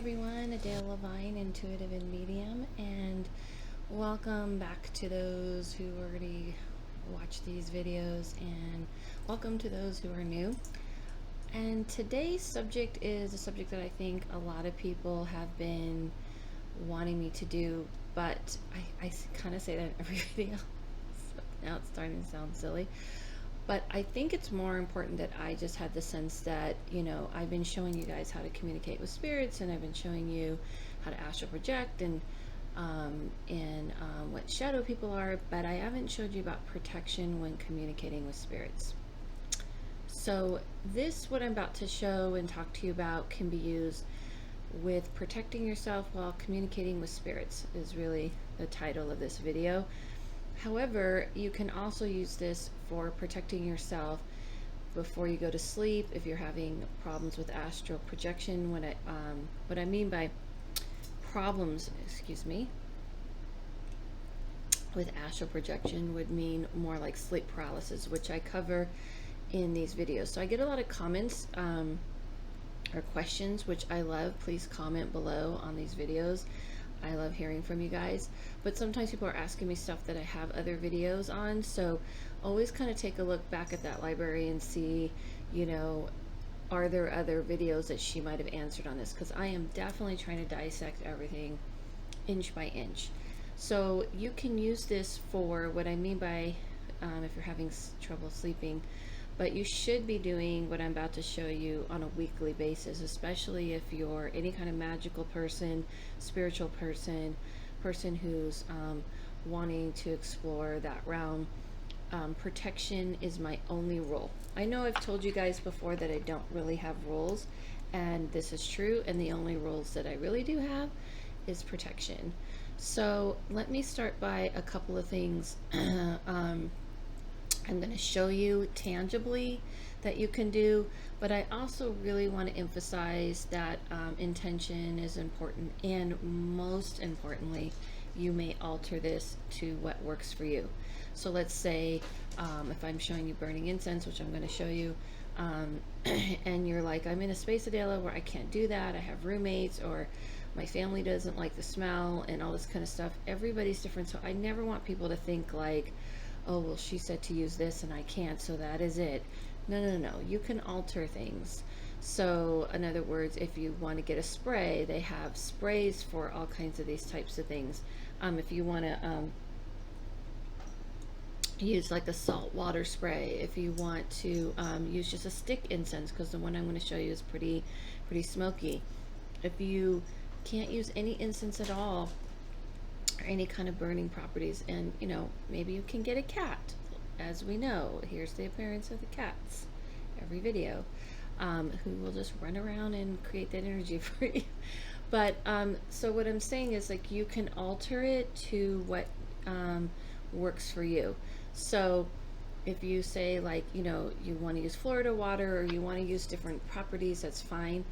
everyone, Adele Levine, Intuitive and Medium, and welcome back to those who already watch these videos, and welcome to those who are new. And today's subject is a subject that I think a lot of people have been wanting me to do, but I kind of say that in every video, so now it's starting to sound silly. But I think it's more important that I just had the sense that, I've been showing you guys how to communicate with spirits, and I've been showing you how to astral project and what shadow people are, but I haven't showed you about protection when communicating with spirits. So what I'm about to show and talk to you about can be used with protecting yourself while communicating with spirits, is really the title of this video. However, you can also use this for protecting yourself before you go to sleep if you're having problems with astral projection. What I mean by problems, with astral projection would mean more like sleep paralysis, which I cover in these videos. So I get a lot of comments or questions, which I love. Please comment below on these videos. I love hearing from you guys, but sometimes people are asking me stuff that I have other videos on, so always kind of take a look back at that library and see, are there other videos that she might have answered on this, because I am definitely trying to dissect everything inch by inch. So you can use this for what I mean by if you're having trouble sleeping, but you should be doing what I'm about to show you on a weekly basis, especially if you're any kind of magical person, spiritual person who's wanting to explore that realm. Protection is my only rule. I know I've told you guys before that I don't really have rules, and this is true, and the only rules that I really do have is protection. So let me start by a couple of things. I'm going to show you tangibly that you can do, but I also really want to emphasize that intention is important, and most importantly, you may alter this to what works for you. So let's say if I'm showing you burning incense, which I'm going to show you, and you're like, I'm in a space, Adela, where I can't do that. I have roommates, or my family doesn't like the smell, and all this kind of stuff. Everybody's different, so I never want people to think like, oh, well, she said to use this and I can't, so that is it. No. You can alter things. So, in other words, if you want to get a spray, they have sprays for all kinds of these types of things. If you want to use like the salt water spray, if you want to use just a stick incense, because the one I'm going to show you is pretty smoky. If you can't use any incense at all, or any kind of burning properties, and maybe you can get a cat. As we know, here's the appearance of the cats every video, who will just run around and create that energy for you. But so what I'm saying is, like, you can alter it to what works for you. So if you say, like, you want to use Florida water, or you want to use different properties, that's fine.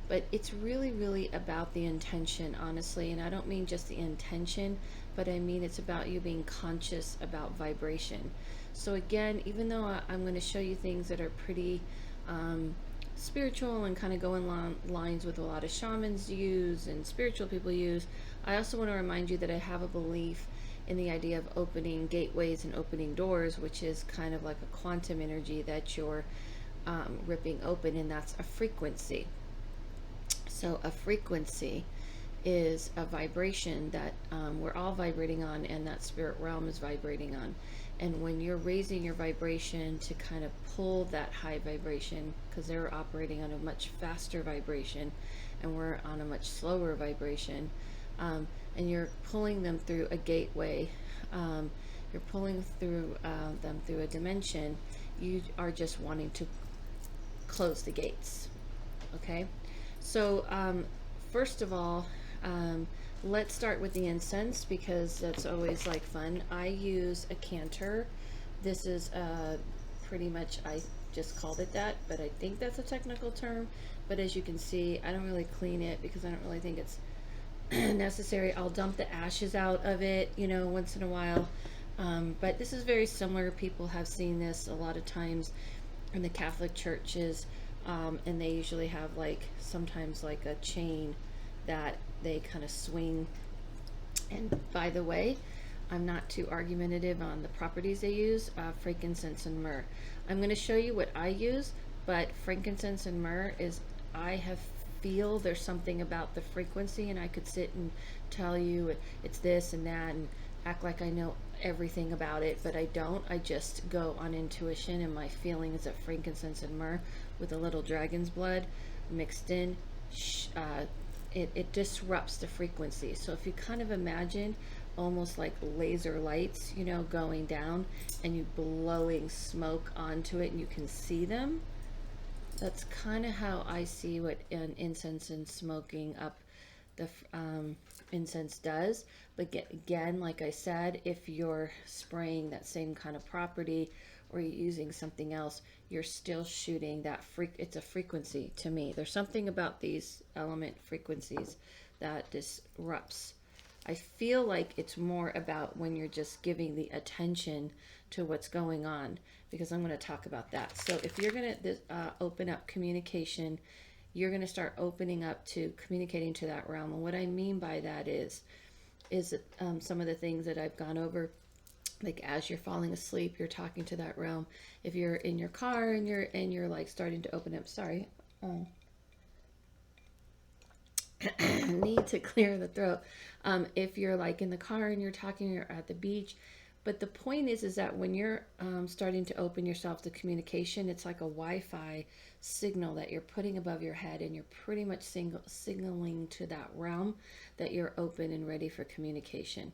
But it's really about the intention, honestly. And I don't mean just the intention, but I mean it's about you being conscious about vibration. So again, even though I'm going to show you things that are pretty spiritual and kind of go in lines with a lot of shamans use and spiritual people use, I also want to remind you that I have a belief in the idea of opening gateways and opening doors, which is kind of like a quantum energy that you're ripping open, and that's a frequency. So a frequency is a vibration that we're all vibrating on, and that spirit realm is vibrating on. And when you're raising your vibration to kind of pull that high vibration, because they're operating on a much faster vibration and we're on a much slower vibration, and you're pulling them through a gateway, you're pulling through them through a dimension, you are just wanting to close the gates. Okay? So first of all, let's start with the incense, because that's always like fun. I use a canter. This is pretty much, I just called it that, but I think that's a technical term. But as you can see, I don't really clean it because I don't really think it's necessary. I'll dump the ashes out of it, once in a while. But this is very similar. People have seen this a lot of times in the Catholic churches. And they usually have like sometimes like a chain that they kind of swing. And by the way, I'm not too argumentative on the properties they use, frankincense and myrrh. I'm going to show you what I use, but frankincense and myrrh is, I have feel there's something about the frequency, and I could sit and tell you it's this and that and act like I know everything about it, but I don't. I just go on intuition, and my feeling is that frankincense and myrrh with a little dragon's blood mixed in, it disrupts the frequency. So if you kind of imagine almost like laser lights, you know, going down and you blowing smoke onto it and you can see them, that's kind of how I see what an incense and smoking up the incense does. But again, like I said, if you're spraying that same kind of property or you're using something else, you're still shooting that it's a frequency to me. There's something about these element frequencies that disrupts. I feel like it's more about when you're just giving the attention to what's going on, because I'm going to talk about that. So if you're going to open up communication, you're going to start opening up to communicating to that realm. And what I mean by that is some of the things that I've gone over, like as you're falling asleep, you're talking to that realm. If you're in your car and you're like starting to open up, sorry, need to clear the throat. If you're like in the car and you're talking, or at the beach. But the point is that when you're starting to open yourself to communication, it's like a Wi-Fi signal that you're putting above your head, and you're pretty much signaling to that realm that you're open and ready for communication.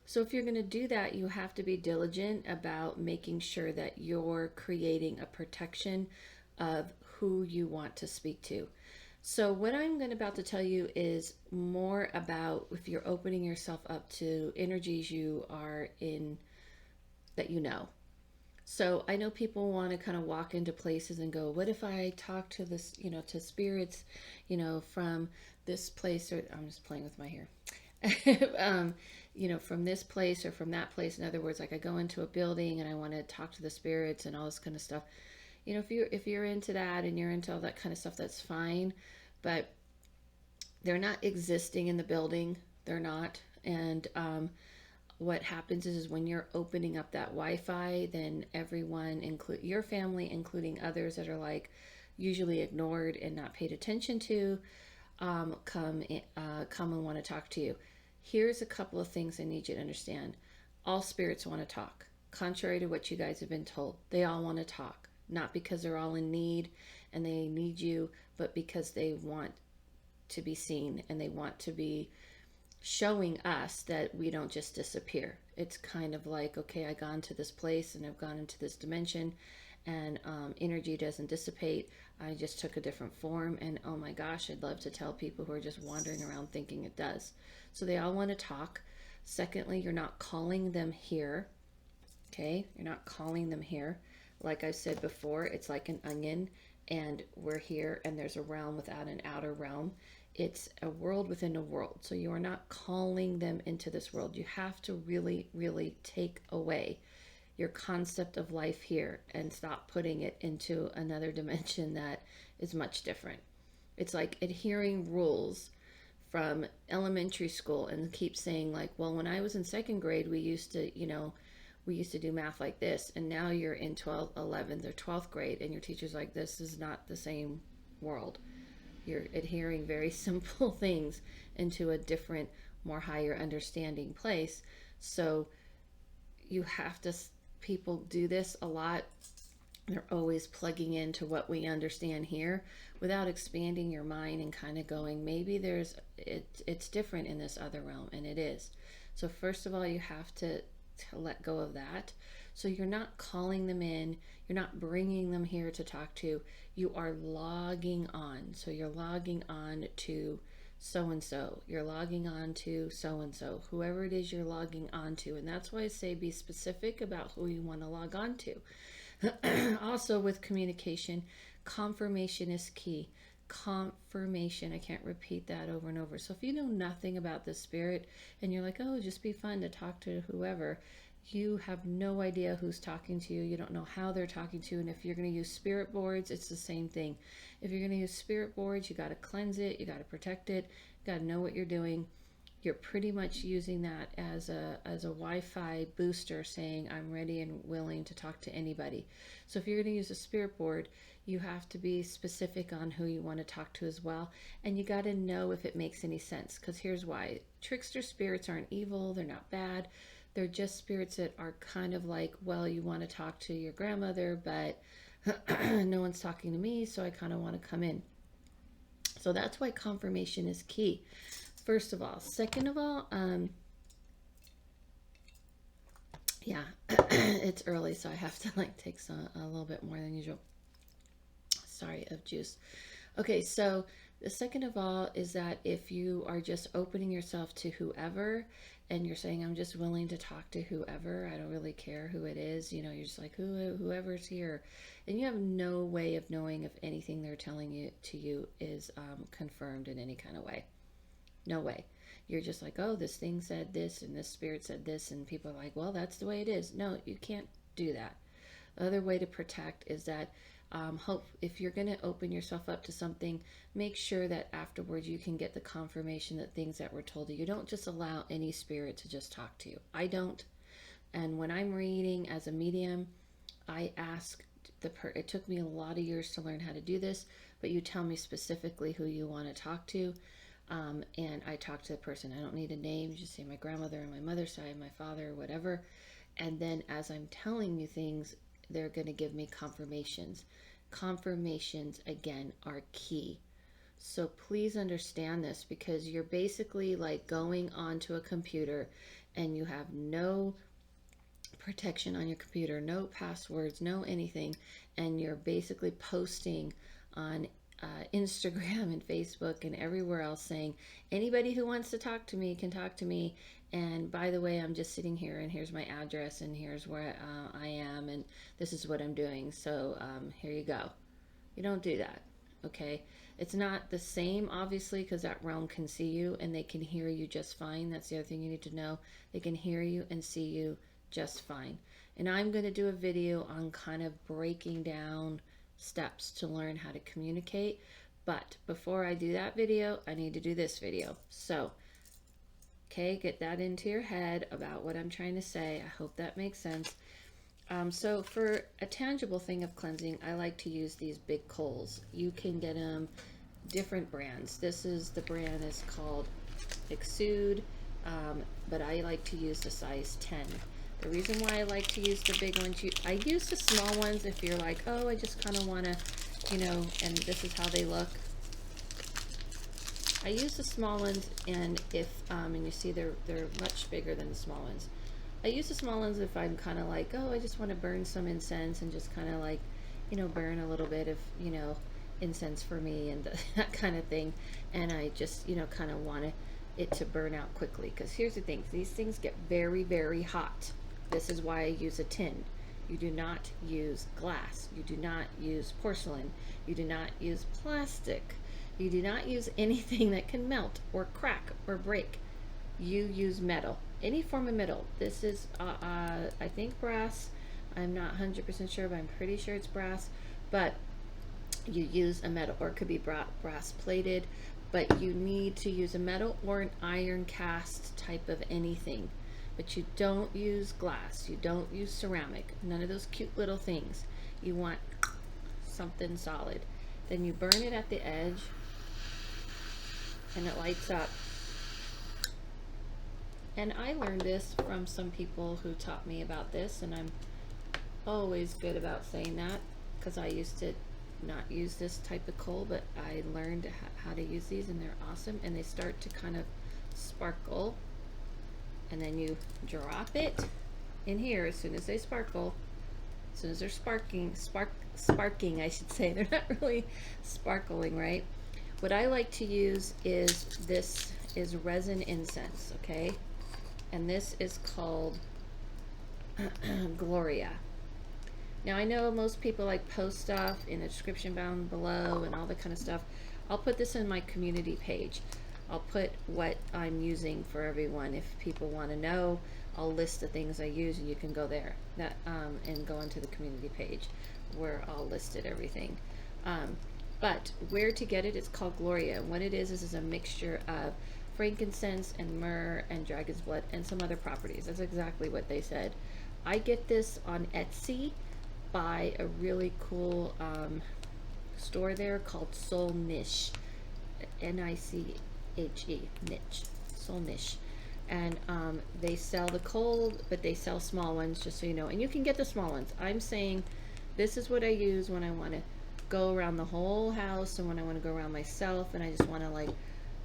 So if you're going to do that, you have to be diligent about making sure that you're creating a protection of who you want to speak to. So what I'm about to tell you is more about if you're opening yourself up to energies you are in, that you know. So I know people want to kind of walk into places and go, what if I talk to this, you know, to spirits, you know, from this place, or I'm just playing with my hair. You know, from this place or from that place. In other words, like I go into a building and I want to talk to the spirits and all this kind of stuff. You know, if you're into that and you're into all that kind of stuff, that's fine. But they're not existing in the building. They're not. And what happens is when you're opening up that Wi-Fi, then everyone, include your family, including others that are like usually ignored and not paid attention to, come and want to talk to you. Here's a couple of things I need you to understand. All spirits want to talk, contrary to what you guys have been told. They all want to talk, not because they're all in need and they need you, but because they want to be seen and they want to be showing us that we don't just disappear. It's kind of like, okay, I gone to this place and I've gone into this dimension, and energy doesn't dissipate. I just took a different form, and oh my gosh, I'd love to tell people who are just wandering around thinking it does. So they all want to talk. Secondly, you're not calling them here. Okay, you're not calling them here. Like I said before, it's like an onion, and we're here, and there's a realm without an outer realm. It's a world within a world. So you are not calling them into this world. You have to really, really take away your concept of life here and stop putting it into another dimension that is much different. It's like adhering rules from elementary school and keep saying like, well, when I was in second grade, we used to, you know, we used to do math like this, and now you're in 12th, 11th, or 12th grade, and your teacher's like, this is not the same world. You're adhering very simple things into a different, more higher understanding place. So you have to, people do this a lot. They're always plugging into what we understand here without expanding your mind and kind of going, maybe it's different in this other realm, and it is. So first of all, you have to let go of that. So you're not calling them in, you're not bringing them here to talk to, you are logging on. So you're logging on to so and so, you're logging on to so and so, whoever it is you're logging on to. And that's why I say be specific about who you want to log on to. Also, with communication, confirmation is key. Confirmation, I can't repeat that over and over. So if you know nothing about the spirit and you're like, oh, just be fun to talk to whoever, You have no idea who's talking to you. You don't know how they're talking to you. And if you're going to use spirit boards, it's the same thing. If you're going to use spirit boards, you got to cleanse it, you got to protect it, you got to know what you're doing. You're pretty much using that as a Wi-Fi booster, saying I'm ready and willing to talk to anybody. So if you're going to use a spirit board, you have to be specific on who you want to talk to as well, and you got to know if it makes any sense, because here's why. Trickster spirits aren't evil, they're not bad. They're just spirits that are kind of like, well, you want to talk to your grandmother, but no one's talking to me, so I kind of want to come in. So that's why confirmation is key, first of all. Second of all, yeah, it's early, so I have to like take a little bit more than usual. Sorry, of juice. Okay, so the second of all is that if you are just opening yourself to whoever, and you're saying, I'm just willing to talk to whoever, I don't really care who it is, you know, you're just like, whoever's here, and you have no way of knowing if anything they're telling you to you is confirmed in any kind of way. No way. You're just like, oh, this thing said this, and this spirit said this, and people are like, well, that's the way it is. No, you can't do that. The other way to protect is that hope if you're going to open yourself up to something, make sure that afterwards you can get the confirmation that things that were told to you. Don't just allow any spirit to just talk to you. I don't. And when I'm reading as a medium, I ask it took me a lot of years to learn how to do this, but you tell me specifically who you want to talk to. And I talk to the person. I don't need a name. Just say my grandmother on my mother's side, my father, whatever. And then as I'm telling you things, they're going to give me confirmations. Confirmations, again, are key. So please understand this, because you're basically like going onto a computer and you have no protection on your computer, no passwords, no anything, and you're basically posting on Instagram and Facebook and everywhere else saying, anybody who wants to talk to me can talk to me. And by the way, I'm just sitting here, and here's my address, and here's where I am, and this is what I'm doing. So here you go. You don't do that, okay? It's not the same, obviously, because that realm can see you and they can hear you just fine. That's the other thing you need to know. They can hear you and see you just fine. And I'm going to do a video on kind of breaking down steps to learn how to communicate. But before I do that video, I need to do this video. So, okay, get that into your head about what I'm trying to say. I hope that makes sense. So for a tangible thing of cleansing, I like to use these big coals. You can get them different brands. The brand is called Exude, but I like to use the size 10. The reason why I like to use the big ones, I use the small ones if you're like, oh, I just kind of want to, you know, and this is how they look. I use the small ones, and if, and you see they're much bigger than the small ones. I use the small ones if I'm kind of like, oh, I just want to burn some incense and just kind of like, you know, burn a little bit of, you know, incense for me and that kind of thing. And I just, you know, kind of want it to burn out quickly. Because here's the thing, these things get very, very hot. This is why I use a tin. You do not use glass. You do not use porcelain. You do not use plastic. You do not use anything that can melt or crack or break. You use metal, any form of metal. This is, I think brass. I'm not 100% sure, but I'm pretty sure it's brass. But you use a metal, or it could be brass plated, but you need to use a metal or an iron cast type of anything. But you don't use glass. You don't use ceramic. None of those cute little things. You want something solid. Then you burn it at the edge, and it lights up. And I learned this from some people who taught me about this, and I'm always good about saying that, because I used to not use this type of coal, but I learned how to use these, and they're awesome. And they start to kind of sparkle, and then you drop it in here as soon as they sparkle, as soon as they're sparking, I should say. They're not really sparkling, right? What I like to use is, this is resin incense, okay? And this is called Gloria. Now I know most people like post stuff in the description down below and all that kind of stuff. I'll put this in my community page. I'll put what I'm using for everyone. If people want to know, I'll list the things I use, and you can go there and go into the community page where I'll listed everything. Um, but where to get it, it's called Gloria. And what it is a mixture of frankincense and myrrh and dragon's blood and some other properties. That's exactly what they said. I get this on Etsy by a really cool store there called Soul Niche, Niche, niche, Soul Niche, and they sell the cold, but they sell small ones, just so you know. And you can get the small ones. I'm saying this is what I use when I want to go around the whole house, and when I want to go around myself, and I just want to like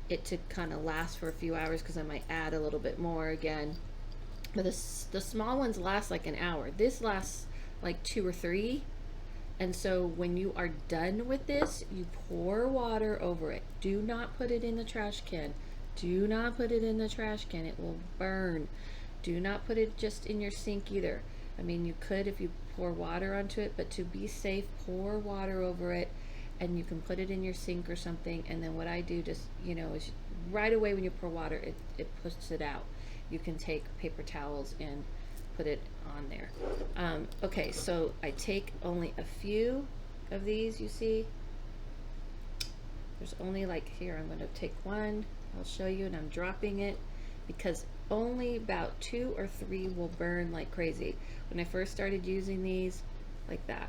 it to kind of last for a few hours, because I might add a little bit more again. But the small ones last like an hour. This lasts like 2 or 3. And so when you are done with this, you pour water over it. Do not put it in the trash can. Do not put it in the trash can. It will burn. Do not put it just in your sink either. I mean, you could if you pour water onto it, but to be safe, pour water over it, and you can put it in your sink or something. And then what I do just, is right away when you pour water, it pushes it out. You can take paper towels and put it on there. Okay, so I take only a few of these, you see. There's only like here, I'm going to take one, I'll show you, and I'm dropping it because only about 2 or 3 will burn like crazy. When I first started using these, like that,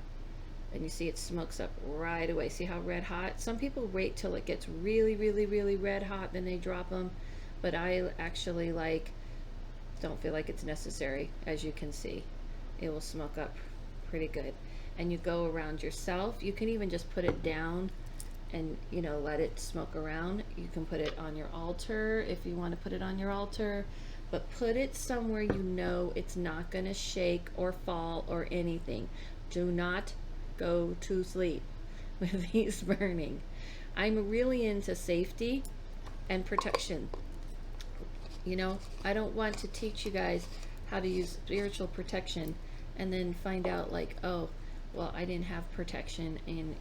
and you see it smokes up right away. See how red hot? Some people wait till it gets really, really, really red hot, then they drop them, but I actually don't feel like it's necessary. As you can see, it will smoke up pretty good. And you go around yourself. You can even just put it down and let it smoke around. You can put it on your altar if you want to put it on your altar, but put it somewhere it's not going to shake or fall or anything. Do not go to sleep with these burning. I'm really into safety and protection. I don't want to teach you guys how to use spiritual protection and then find out like, oh, well, I didn't have protection in,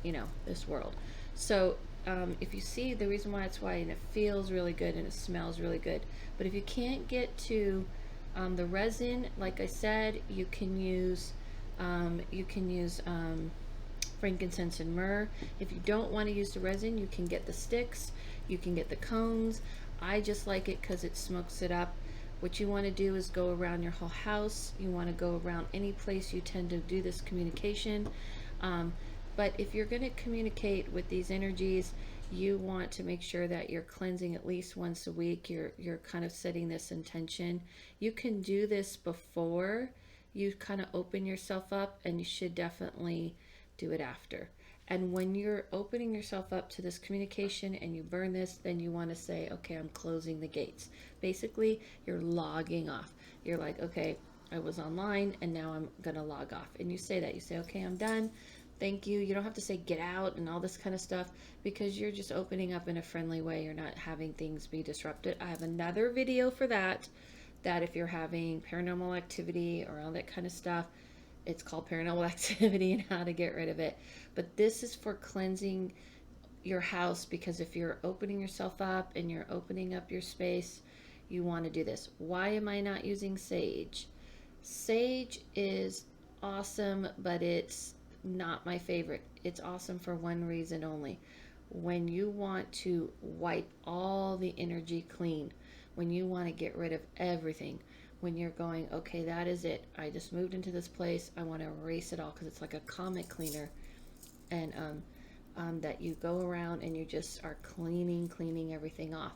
this world. So if you see the reason why, it's why, and it feels really good and it smells really good. But if you can't get to the resin, like I said, you can use frankincense and myrrh. If you don't want to use the resin, you can get the sticks, you can get the cones. I just like it because it smokes it up. What you want to do is go around your whole house. You want to go around any place you tend to do this communication. But if you're going to communicate with these energies, you want to make sure that you're cleansing at least once a week. You're kind of setting this intention. You can do this before you kind of open yourself up, and you should definitely do it after. And when you're opening yourself up to this communication and you burn this, then you want to say, okay, I'm closing the gates. Basically, you're logging off. You're like, okay, I was online and now I'm going to log off. And you say that. You say, okay, I'm done. Thank you. You don't have to say get out and all this kind of stuff, because you're just opening up in a friendly way. You're not having things be disrupted. I have another video for that if you're having paranormal activity or all that kind of stuff. It's called Paranormal Activity and How to Get Rid of It. But this is for cleansing your house, because if you're opening yourself up and you're opening up your space, you want to do this. Why am I not using sage? Sage is awesome, but it's not my favorite. It's awesome for one reason only. When you want to wipe all the energy clean, when you want to get rid of everything, when you're going, okay, that is it. I just moved into this place. I want to erase it all, because it's like a comet cleaner. And that you go around and you just are cleaning everything off.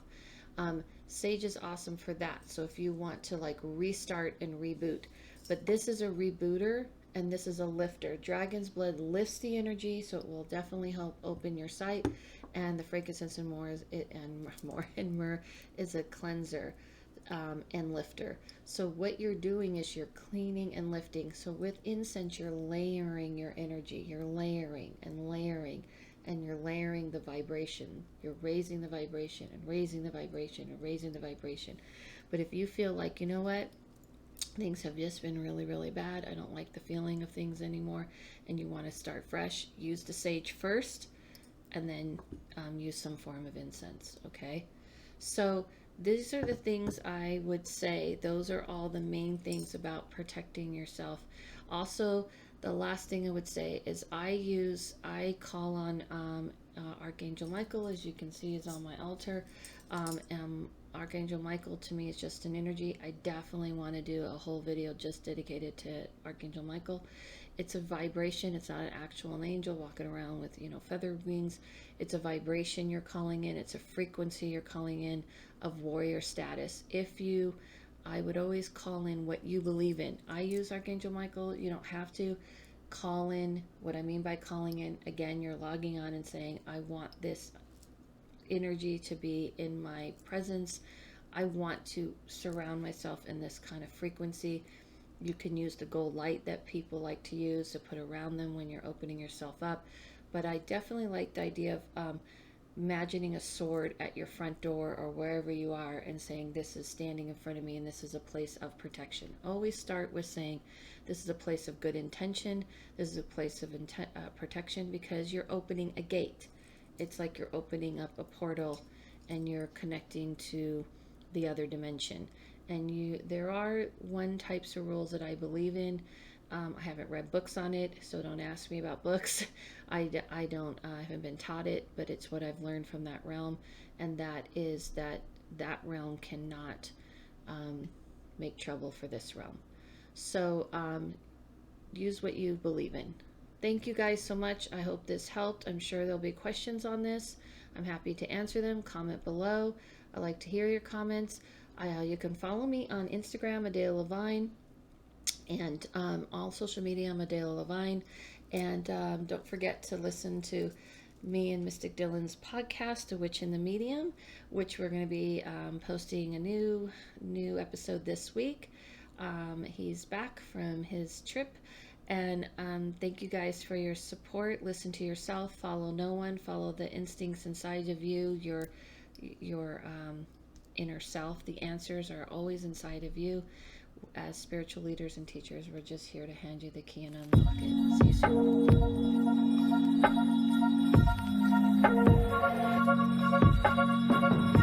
Sage is awesome for that. So if you want to like restart and reboot, but this is a rebooter and this is a lifter. Dragon's blood lifts the energy, so it will definitely help open your sight. And the frankincense and myrrh is a cleanser. And lifter. So what you're doing is you're cleaning and lifting. So with incense, you're layering your energy. You're layering and layering, and you're layering the vibration. You're raising the vibration and raising the vibration and raising the vibration. But if you feel like, you know what, things have just been really, really bad, I don't like the feeling of things anymore, and you want to start fresh, use the sage first, and then use some form of incense, okay? So these are the things I would say. Those are all the main things about protecting yourself. Also, the last thing I would say is I call on Archangel Michael, as you can see, is on my altar. Archangel Michael to me is just an energy. I definitely want to do a whole video just dedicated to Archangel Michael. It's a vibration. It's not an actual angel walking around with, feather wings. It's a vibration you're calling in. It's a frequency you're calling in of warrior status. I would always call in what you believe in. I use Archangel Michael. You don't have to call in. What I mean by calling in, again, you're logging on and saying, I want this energy to be in my presence. I want to surround myself in this kind of frequency. You can use the gold light that people like to use to put around them when you're opening yourself up. But I definitely like the idea of imagining a sword at your front door or wherever you are and saying, this is standing in front of me and this is a place of protection. Always start with saying, this is a place of good intention. This is a place of protection, because you're opening a gate. It's like you're opening up a portal and you're connecting to the other dimension. And there are types of rules that I believe in. I haven't read books on it, so don't ask me about books. I haven't been taught it, but it's what I've learned from that realm, and that is that realm cannot make trouble for this realm. So use what you believe in. Thank you guys so much. I hope this helped. I'm sure there'll be questions on this. I'm happy to answer them. Comment below. I like to hear your comments. You can follow me on Instagram, Adela Levine, and all social media, I'm Adela Levine. And don't forget to listen to me and Mystic Dylan's podcast, A Witch in the Medium, which we're going to be posting a new episode this week. He's back from his trip. And thank you guys for your support. Listen to yourself. Follow no one. Follow the instincts inside of you, your inner self. The answers are always inside of you. As spiritual leaders and teachers, we're just here to hand you the key and unlock it. See you soon.